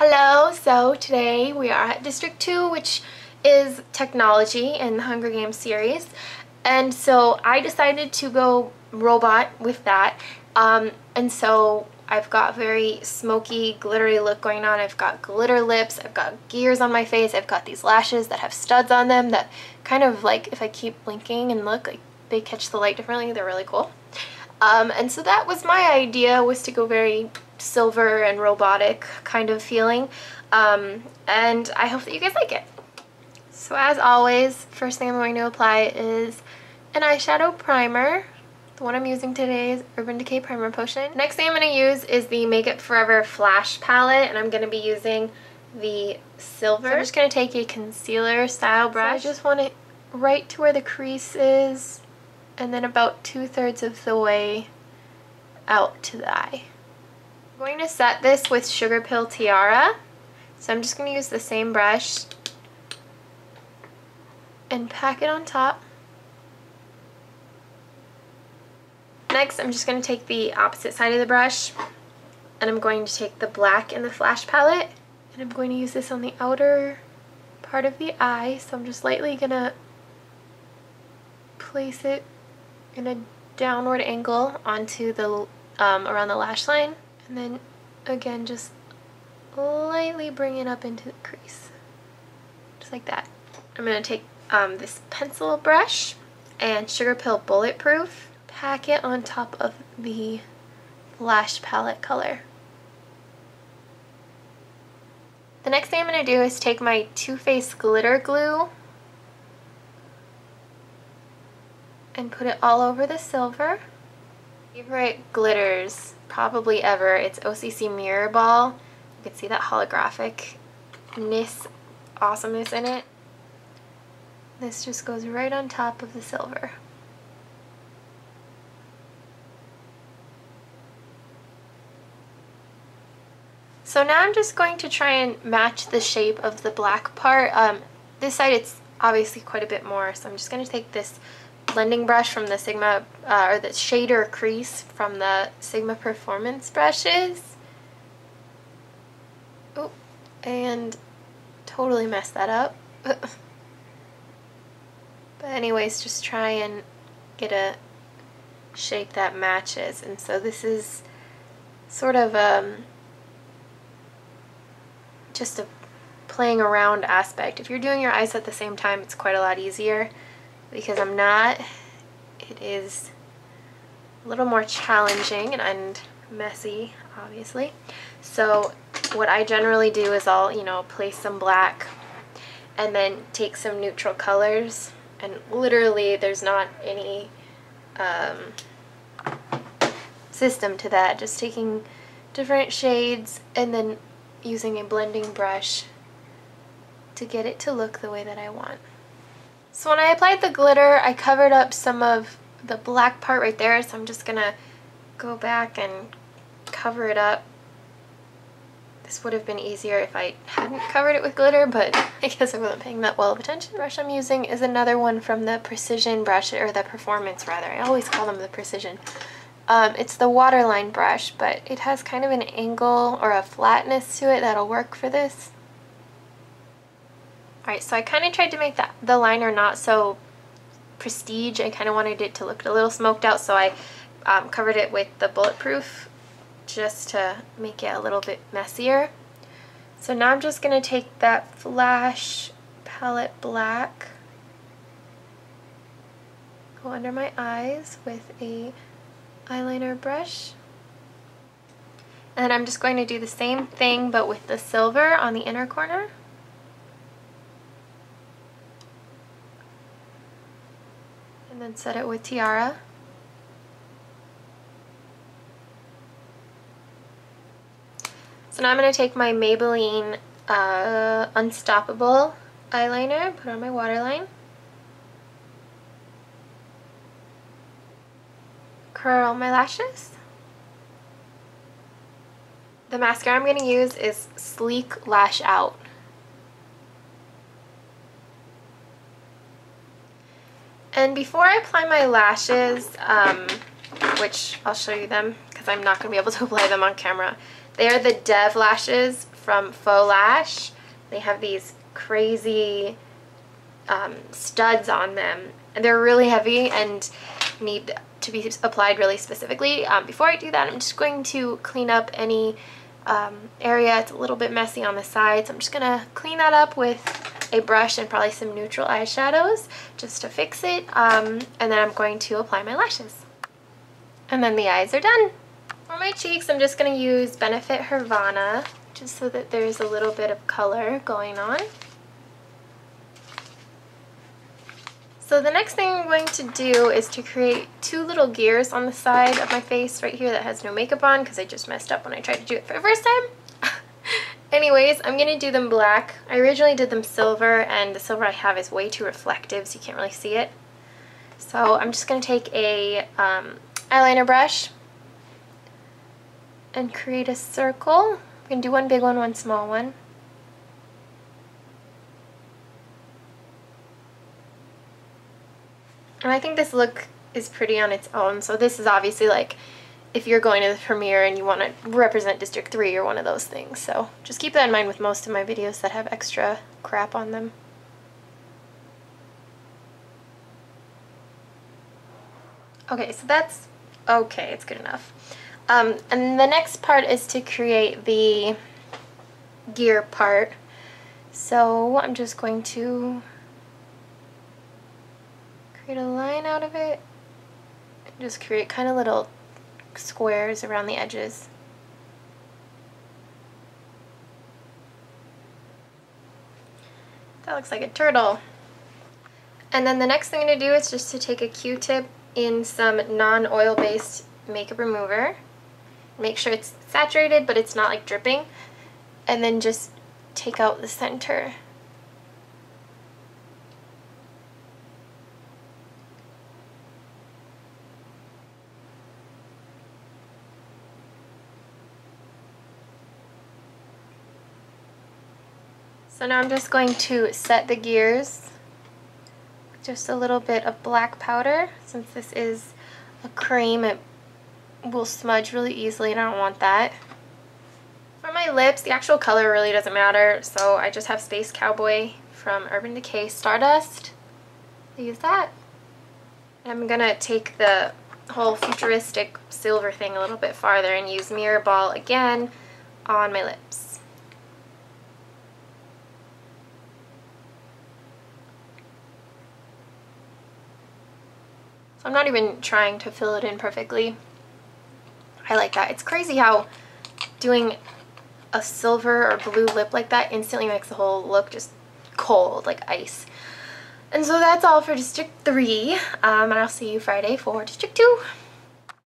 Hello, so today we are at District 2, which is technology in the Hunger Games series, and so I decided to go robot with that, and so I've got very smoky, glittery look going on. I've got glitter lips, I've got gears on my face, I've got these lashes that have studs on them that kind of like, if I keep blinking and look, like they catch the light differently. They're really cool. And so that was my idea, was to go very silver and robotic kind of feeling, and I hope that you guys like it. So as always, first thing I'm going to apply is an eyeshadow primer. The one I'm using today is Urban Decay Primer Potion. Next thing I'm going to use is the Make Up Forever Flash Palette, and I'm going to be using the silver. So I'm just going to take a concealer style brush. So I just want it right to where the crease is, and then about 2/3 of the way out to the eye. I'm going to set this with Sugar Pill Tiara, so I'm just going to use the same brush and pack it on top. Next, I'm just going to take the opposite side of the brush, and I'm going to take the black in the Flash palette, and I'm going to use this on the outer part of the eye, so I'm just lightly going to place it in a downward angle onto the around the lash line, and then again just lightly bring it up into the crease, just like that. I'm going to take this pencil brush and Sugar Pill Bulletproof, pack it on top of the lash palette color. The next thing I'm going to do is take my Too Faced glitter glue and put it all over the silver. Favorite glitters probably ever, it's OCC Mirror Ball. You can see that holographic-ness, awesomeness in it. This just goes right on top of the silver. So now I'm just going to try and match the shape of the black part. This side it's obviously quite a bit more, so I'm just going to take this blending brush from the Sigma, or the shader crease from the Sigma Performance brushes. Oh, and totally messed that up. But anyways, just try and get a shape that matches. And so this is sort of just a playing around aspect. If you're doing your eyes at the same time, it's quite a lot easier. Because I'm not, it is a little more challenging and messy, obviously. So what I generally do is I'll, place some black and then take some neutral colors, and literally there's not any system to that. Just taking different shades and then using a blending brush to get it to look the way that I want. So when I applied the glitter, I covered up some of the black part right there, so I'm just going to go back and cover it up. This would have been easier if I hadn't covered it with glitter, but I guess I wasn't paying that well of attention. The brush I'm using is another one from the Precision brush, or the Performance rather. I always call them the Precision. It's the Waterline brush, but it has kind of an angle or a flatness to it that'll work for this. Alright, so I kind of tried to make the liner not so prestige. I kind of wanted it to look a little smoked out, so I covered it with the Bulletproof just to make it a little bit messier. So now I'm just going to take that Flash Palette Black, go under my eyes with a eyeliner brush, and I'm just going to do the same thing but with the silver on the inner corner. And then set it with Tiara. So now I'm going to take my Maybelline Unstoppable eyeliner, put on my waterline, curl my lashes. The mascara I'm going to use is Sleek Lash Out. And before I apply my lashes, which I'll show you them because I'm not going to be able to apply them on camera, they are the Dev lashes from Faux Lash. They have these crazy studs on them, and they're really heavy and need to be applied really specifically. Before I do that, I'm just going to clean up any area. It's a little bit messy on the sides. I'm just gonna clean that up with a brush and probably some neutral eyeshadows just to fix it, and then I'm going to apply my lashes. And then the eyes are done. For my cheeks, I'm just going to use Benefit Hervana just so that there's a little bit of color going on. So the next thing I'm going to do is to create two little gears on the side of my face right here that has no makeup on because I just messed up when I tried to do it for the first time. Anyways, I'm going to do them black. I originally did them silver, and the silver I have is way too reflective so you can't really see it. So I'm just going to take a eyeliner brush and create a circle. I'm going to do one big one, one small one. And I think this look is pretty on its own. So this is obviously like if you're going to the premiere and you want to represent District 3 or one of those things. So just keep that in mind with most of my videos that have extra crap on them. Okay, so that's okay, it's good enough. And the next part is to create the gear part. So I'm just going to create a line out of it and just create kind of little squares around the edges. That looks like a turtle. And then the next thing I'm going to do is just to take a Q-tip in some non-oil based makeup remover. Make sure it's saturated but it's not like dripping, and then just take out the center. So now I'm just going to set the gears with just a little bit of black powder. Since this is a cream, it will smudge really easily and I don't want that. For my lips, the actual color really doesn't matter, so I just have Space Cowboy from Urban Decay Stardust. I'll use that. I'm gonna take the whole futuristic silver thing a little bit farther and use Mirror Ball again on my lips. So I'm not even trying to fill it in perfectly. I like that. It's crazy how doing a silver or blue lip like that instantly makes the whole look just cold, like ice. And so that's all for District 3, and I'll see you Friday for District 2.